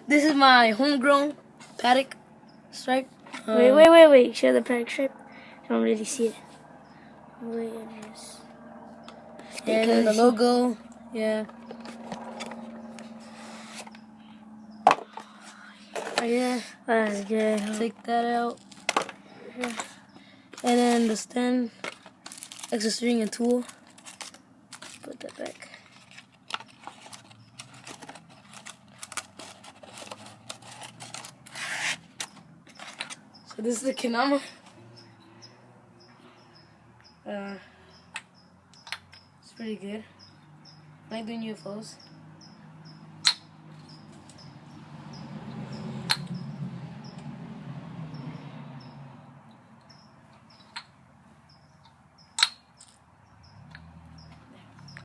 This is my homegrown paddock stripe. Wait. Show the paddock stripe. I don't really see it. Wait, and then the logo. Yeah. Right here. That's good. Take that out. And then the stand, extra string and tool. Put that back. So this is the Kinama. It's pretty good. I like doing UFOs.